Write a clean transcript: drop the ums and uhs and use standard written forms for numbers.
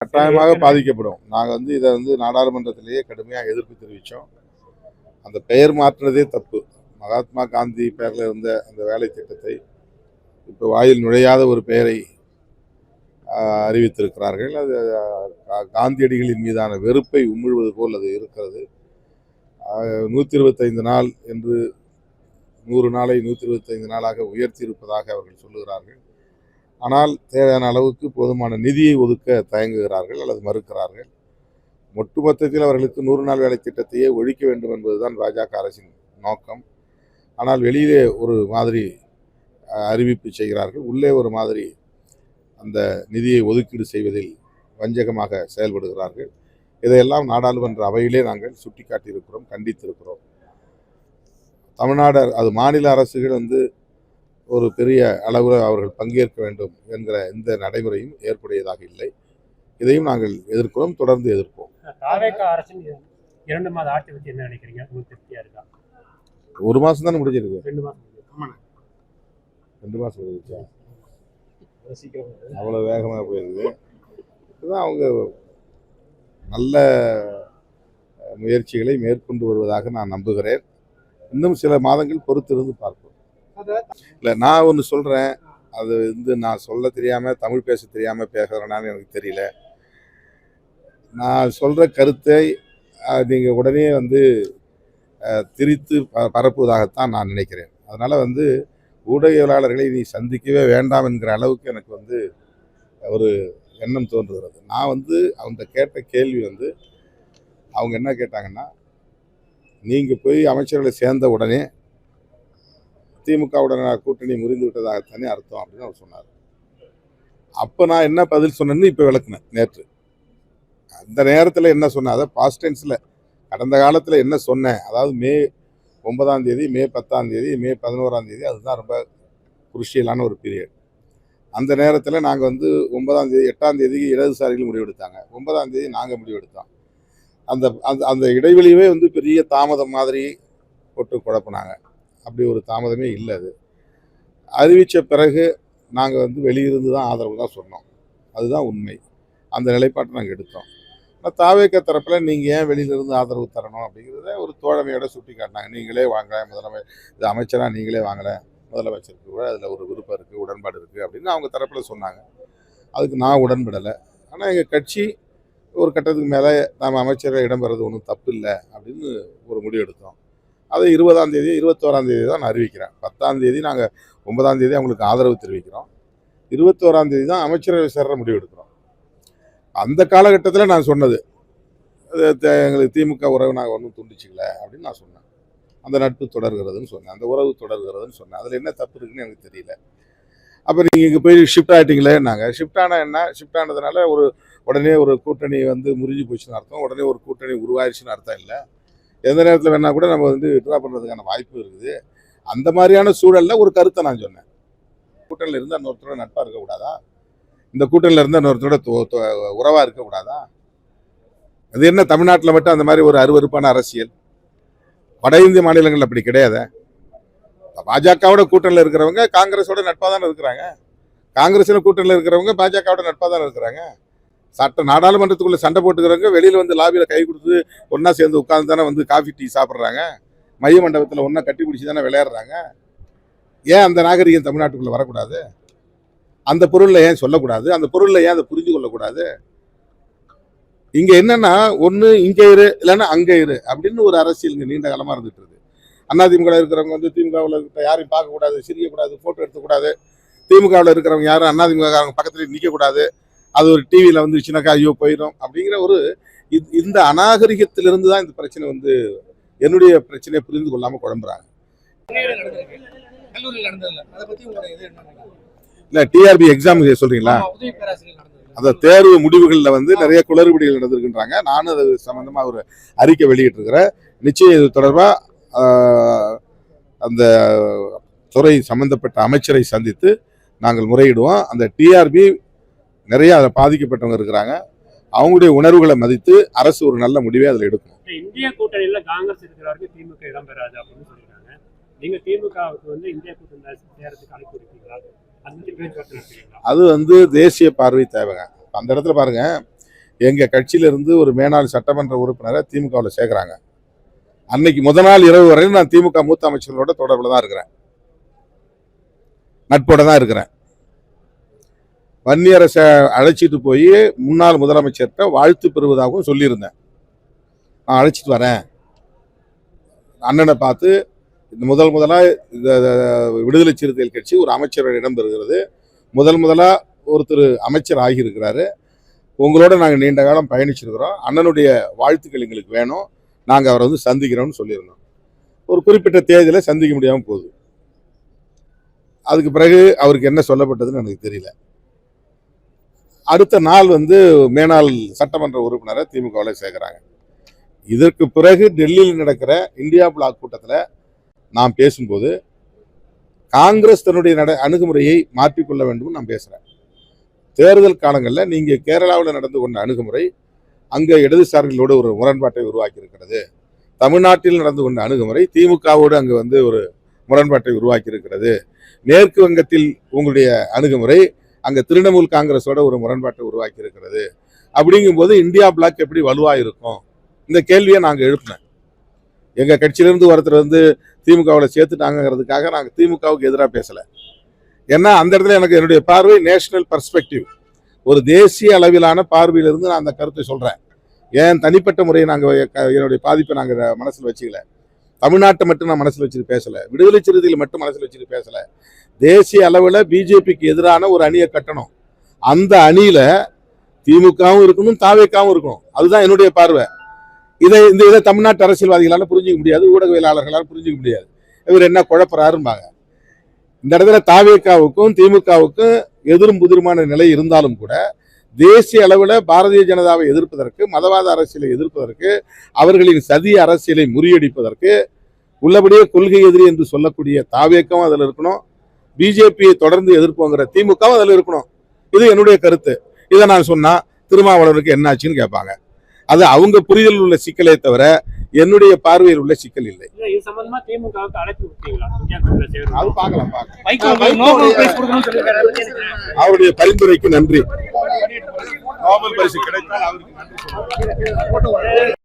கட்டாயமாக பாதிக்கப்படும். நாங்கள் இதை நாடாளுமன்றத்திலேயே கடுமையாக எதிர்ப்பு தெரிவித்தோம். அந்த பெயர் மாற்றுறதே தப்பு. மகாத்மா காந்தி பெயரில் இருந்த அந்த வேலை திட்டத்தை இப்போ வாயில் நுழையாத ஒரு பெயரை அறிவித்திருக்கிறார்கள். அது காந்தியடிகளின் மீதான வெறுப்பை உமிழ்வது போல் அது இருக்கிறது. 125 நாள் என்று 100 நாளை 125 நாளாக உயர்த்தி இருப்பதாக அவர்கள் சொல்லுகிறார்கள். ஆனால் தேவையான அளவுக்கு போதுமான நிதியை ஒதுக்க தயங்குகிறார்கள் அல்லது மறுக்கிறார்கள். ஒட்டுமொத்தத்தில் அவர்களுக்கு 100 நாள் வேலை திட்டத்தையே ஒழிக்க வேண்டும் என்பதுதான் பாஜக அரசின் நோக்கம். ஆனால் வெளியிலே ஒரு மாதிரி அறிவிப்பு செய்கிறார்கள், உள்ளே ஒரு மாதிரி அந்த நிதியை ஒதுக்கீடு செய்வதில் வஞ்சகமாக செயல்படுகிறார்கள். இதையெல்லாம் நாடாளுமன்ற அவையிலே நாங்கள் சுட்டிக்காட்டியிருக்கிறோம், கண்டித்திருக்கிறோம். தமிழ்நாடு அது மாநில அரசுகள் ஒரு பெரிய அளவில் அவர்கள் பங்கேற்க வேண்டும் என்கிற இந்த நடைமுறையும் ஏற்புடையதாக இல்லை. இதையும் நாங்கள் எதிர்க்கிறோம், தொடர்ந்து எதிர்ப்போம். அரசின் 2 மாத ஆட்சி பற்றி என்ன நினைக்கிறீங்க? திருப்தியா இருக்கா? 1 மாசம் தானே முடிஞ்சிருக்கு. 2 மாசம் 2 மாசம் முடிஞ்சிச்சா? அவ்வளோ வேகமாக போயிருக்குது. இதுதான் அவங்க நல்ல முயற்சிகளை மேற்கொண்டு வருவதாக நான் நம்புகிறேன். இன்னும் சில மாதங்கள் பொறுத்திருந்து பார்ப்போம். இல்லை, நான் ஒன்று சொல்கிறேன், அது நான் சொல்ல தெரியாமல் தமிழ் பேச தெரியாமல் பேசுகிறேனான்னு எனக்கு தெரியல. நான் சொல்கிற கருத்தை நீங்கள் உடனே திரித்து பரப்புவதாகத்தான் நான் நினைக்கிறேன். அதனால் ஊடகவியலாளர்களை நீ சந்திக்கவே வேண்டாம் என்கிற அளவுக்கு எனக்கு ஒரு எண்ணம் தோன்றுகிறது. நான் அவங்க கேட்ட கேள்வி அவங்க என்ன கேட்டாங்கன்னா, நீங்கள் போய் அமைச்சர்களை சேர்ந்த உடனே திமுகவுடன் கூட்டணி முறிந்து விட்டதாகத்தானே அர்த்தம் அப்படின்னு அவர் சொன்னார். அப்போ நான் என்ன பதில் சொன்னேன்னு இப்போ விளக்குனேன். நேற்று அந்த நேரத்தில் என்ன சொன்னேன், அதை பாஸ்ட் டென்ஸில் கடந்த காலத்தில் என்ன சொன்னேன், அதாவது மே 9ஆம் தேதி, மே 10ஆம் தேதி, மே 11ஆம் தேதி, அதுதான் ரொம்ப குருஷியலான ஒரு பீரியட். அந்த நேரத்தில் நாங்கள் 9ஆம் தேதி 8ஆம் தேதிக்கு இடதுசாரிகள் முடிவெடுத்தாங்க, 9ஆம் தேதி நாங்கள் முடிவெடுத்தோம். அந்த அந்த இடைவெளியவே பெரிய தாமதம் மாதிரி போட்டு குழப்பினாங்க. அப்படி ஒரு தாமதமே இல்லை. அது அறிவித்த பிறகு நாங்கள் வெளியிருந்து தான் ஆதரவு தான் சொன்னோம். அதுதான் உண்மை. அந்த நிலைப்பாட்டை நாங்கள் எடுத்தோம். ஆனால் தாவேக தரப்பில் நீங்கள் ஏன் வெளியிலிருந்து ஆதரவு தரணும் அப்படிங்கிறத ஒரு தோழமையோட சுட்டி காட்டினாங்க. நீங்களே வாங்க இது அமைச்சராக நீங்களே வாங்கலை, முதலமைச்சருக்கு கூட அதில் ஒரு விருப்பம் இருக்குது, உடன்பாடு இருக்குது அப்படின்னு அவங்க தரப்பில் சொன்னாங்க. அதுக்கு நான் உடன்படலை. ஆனால் எங்கள் கட்சி ஒரு கட்டத்துக்கு மேலே நாம் அமைச்சரை இடம்பெறது ஒன்றும் தப்பு இல்லை அப்படின்னு ஒரு முடிவு எடுத்தோம். அதை 20ஆம் தேதி 21ஆம் தேதி தான் நான் அறிவிக்கிறேன். 10ஆம் தேதி நாங்கள் 9ஆம் தேதி அவங்களுக்கு ஆதரவு தெரிவிக்கிறோம். 21ஆம் தேதி தான் அமைச்சரவை சேர்ற முடிவு எடுக்கிறோம். அந்த காலகட்டத்தில் நான் சொன்னது, எங்களுக்கு திமுக உறவு நாங்கள் ஒன்றும் துண்டிச்சிக்கல அப்படின்னு நான் சொன்னேன். அந்த நட்பு தொடர்கிறதுன்னு சொன்னேன், அந்த உறவு தொடர்கிறதுன்னு சொன்னேன். அதில் என்ன தப்பு இருக்குன்னு எனக்கு தெரியல. அப்போ நீங்கள் இங்கே போய் ஷிஃப்ட் ஆகிட்டீங்களே. நாங்கள் ஷிஃப்ட் ஆனால் என்ன, ஷிஃப்ட் ஆனதுனால உடனே ஒரு கூட்டணி முறிஞ்சு போச்சுன்னு அர்த்தம், உடனே ஒரு கூட்டணி உருவாயிடுச்சுன்னு அர்த்தம் இல்லை. எந்த நேரத்தில் வேணால் கூட நம்ம விட்ரா பண்ணுறதுக்கான வாய்ப்பு இருக்குது. அந்த மாதிரியான சூழலில் ஒரு கருத்தை நான் சொன்னேன். கூட்டணியில் இருந்தால் இன்னொருத்தரோட நட்பாக இருக்கக்கூடாதா? இந்த கூட்டணியில் இருந்தால் இன்னொருத்தரோட உறவாக இருக்கக்கூடாதா? அது என்ன தமிழ்நாட்டில் மட்டும் அந்த மாதிரி ஒரு அருவருப்பான அரசியல்? வட இந்திய மாநிலங்கள் அப்படி கிடையாது. பாஜகவோட கூட்டணியில் இருக்கிறவங்க காங்கிரஸோட நட்பாக தானே இருக்கிறாங்க. காங்கிரஸில் கூட்டணியில் இருக்கிறவங்க பாஜகவோட நட்பாக தானே இருக்கிறாங்க. நாடாளுமன்றத்துக்குள்ள சண்டை போட்டுக்கிறவங்க வெளியில் லாபியில் கை கொடுத்து ஒன்றா சேர்ந்து உட்காந்து தானே காஃபி டீ சாப்பிட்றாங்க. மைய மண்டபத்தில் ஒன்றா கட்டி பிடிச்சி தானே விளையாடுறாங்க. ஏன் அந்த நாகரிகம் தமிழ்நாட்டுக்குள்ளே வரக்கூடாது? அந்த பொருளில் ஏன் சொல்லக்கூடாது? அந்த பொருளில் ஏன் அதை புரிஞ்சு கொள்ளக்கூடாது? இங்கே என்னன்னா, ஒன்று இங்கே இரு, இல்லைன்னா அங்கே இரு அப்படின்னு ஒரு அரசியல் இங்கே நீண்ட காலமாக இருந்துட்டு இருக்கு. அதிமுக இருக்கிறவங்க திமுகவில் இருக்கிற யாரையும் பார்க்கக்கூடாது, சிரிக்கக்கூடாது, ஃபோட்டோ எடுத்துக்கூடாது. திமுகவில் இருக்கிறவங்க யாரும் அதிமுக பக்கத்தில் நிற்கக்கூடாது. அது ஒரு டிவியில் வந்துச்சுனாக்கா ஐயோ போயிடும் அப்படிங்கிற ஒரு இந்த அநாகரிகத்திலிருந்து தான் இந்த பிரச்சனை என்னுடைய பிரச்சனையை புரிந்து கொள்ளாமல் குழம்புறாங்க. இல்லை, டிஆர்பி எக்ஸாம் சொல்றீங்களா? அந்த தேர்வு முடிவுகளில் நிறைய குளறுபடிகள் நடந்திருக்கின்றாங்க. நானும் அது சம்பந்தமாக ஒரு அறிக்கை வெளியிட்டிருக்கிறேன். நிச்சயம் இது தொடர்பாக அந்த துறை சம்பந்தப்பட்ட அமைச்சரை சந்தித்து நாங்கள் முறையிடுவோம். அந்த டிஆர்பி நிறைய அதில் பாதிக்கப்பட்டவங்க இருக்கிறாங்க. அவங்களுடைய உணர்வுகளை மதித்து அரசு ஒரு நல்ல முடிவை அதில் எடுக்கும். இந்திய கூட்டணியில் காங்கிரஸ் இருக்கிறவருக்கு திமுக இடம்பெறாது அப்படின்னு சொல்லியிருக்காங்க. நீங்க திமுகவுக்கு இந்திய கூட்டணி சேரத்துக்கு அழைப்பு இருக்கீங்களா? அது தேசிய பார்வை தேவைங்க. அந்த இடத்துல பாருங்க, எங்கள் கட்சியிலிருந்து ஒரு மேனாள் சட்டமன்ற உறுப்பினரை திமுகவில் சேர்க்குறாங்க. அன்னைக்கு முத நாள் இரவு வரையும் நான் திமுக மூத்த அமைச்சர்களோட தொடர்பில் தான் இருக்கிறேன், நட்போட தான் இருக்கிறேன். வன்னியரசை அழைச்சிட்டு போய் முன்னாள் முதலமைச்சர்கிட்ட வாழ்த்து பெறுவதாகவும் சொல்லியிருந்தேன். நான் அழைச்சிட்டு வரேன், அண்ணனை பார்த்து முதலாக இந்த விடுதலை சிறுத்தைகள் கட்சி ஒரு அமைச்சரோட இடம் பெறுகிறது, முதலாக ஒருத்தர் அமைச்சர் ஆகியிருக்கிறாரு, உங்களோட நாங்கள் நீண்ட காலம் பயணிச்சிருக்கிறோம், அண்ணனுடைய வாழ்த்துக்கள் எங்களுக்கு வேணும், நாங்கள் அவரை வந்து சந்திக்கிறோம்னு சொல்லியிருந்தோம். ஒரு குறிப்பிட்ட தேதியில் சந்திக்க முடியாமல் போகுது. அதுக்கு பிறகு அவருக்கு என்ன சொல்லப்பட்டதுன்னு எனக்கு தெரியல. அடுத்த நாள் வந்து மேனாள் சட்டமன்ற உறுப்பினரை திமுகவில் சேர்க்குறாங்க. இதற்கு பிறகு டெல்லியில் நடக்கிற இந்தியா பிளாக் கூட்டத்தில் நான் பேசும்போது காங்கிரஸ் தன்னுடைய அணுகுமுறையை மாற்றிக்கொள்ள வேண்டும் நான் பேசுகிறேன். தேர்தல் காலங்களில் நீங்கள் கேரளாவில் நடந்து கொண்ட அணுகுமுறை அங்கே இடதுசாரிகளோடு ஒரு முரண்பாட்டை உருவாக்கி இருக்கிறது. தமிழ்நாட்டில் நடந்து கொண்ட அணுகுமுறை திமுகவோடு அங்கே வந்து ஒரு முரண்பாட்டை உருவாக்கி இருக்கிறது. மேற்கு வங்கத்தில் உங்களுடைய அணுகுமுறை அங்கே திரிணாமுல் காங்கிரஸோட ஒரு முரண்பாட்டை உருவாக்கி இருக்கிறது. அப்படிங்கும்போது இந்தியா பிளாக் எப்படி வலுவாக இருக்கும்? இந்த கேள்வியை நாங்கள் எழுப்பினேன். எங்கள் கட்சியிலிருந்து ஒருத்தர் வந்து திமுகவில் சேர்த்துட்டாங்கிறதுக்காக நாங்கள் திமுகவுக்கு எதிராக பேசலை. ஏன்னா அந்த இடத்துல எனக்கு என்னுடைய பார்வை நேஷனல் பர்ஸ்பெக்டிவ், ஒரு தேசிய அளவிலான பார்வையிலிருந்து நான் அந்த கருத்தை சொல்கிறேன். ஏன் தனிப்பட்ட முறையை நாங்கள் என்னுடைய பாதிப்பை நாங்கள் மனசில் வச்சுக்கல, தமிழ்நாட்டை மட்டும் நான் மனசில் வச்சுட்டு பேசலை, விடுதலை சிறுத்தைகள் மட்டும் மனசில் வச்சுட்டு பேசலை. தேசிய அளவில் பிஜேபிக்கு எதிரான ஒரு அணியை கட்டணும், அந்த அணியில் திமுகவும் இருக்கணும், தாவேக்காவும் இருக்கணும், அதுதான் என்னுடைய பார்வை. இதை தமிழ்நாட்டு அரசியல்வாதிகளால் புரிஞ்சிக்க முடியாது, ஊடகவியலாளர்களால் புரிஞ்சிக்க முடியாது. இவர் என்ன குழப்பறாரும்பாங்க. இந்த இடத்துல தாவேக்காவுக்கும் திமுகவுக்கும் எதிரும் புதிருமான நிலை இருந்தாலும் கூட தேசிய அளவில் பாரதிய ஜனதாவை எதிர்ப்பதற்கு, மதவாத அரசியலை எதிர்ப்பதற்கு, அவர்களின் சதி அரசியலை முறியடிப்பதற்கு உள்ளபடியே கொள்கை எதிரி என்று சொல்லக்கூடிய தாவேக்காவும் அதில் இருக்கணும், பிஜேபியை தொடர்ந்து எதிர்ப்போங்கிற திமுகவும் அதில் இருக்கணும். இது என்னுடைய கருத்து. இதை நான் சொன்னா திருமாவளவனுக்கு என்னாச்சுன்னு கேட்பாங்க. அது அவங்க புரிதல் உள்ள சிக்கலே தவிர என்னுடைய பார்வையில் உள்ள சிக்கல் இல்லை. அது பார்க்கலாம். அவருடைய பரிந்துரைக்கு நன்றி. நோபல் பரிசு கிடைத்தால் அவருக்கு நன்றி.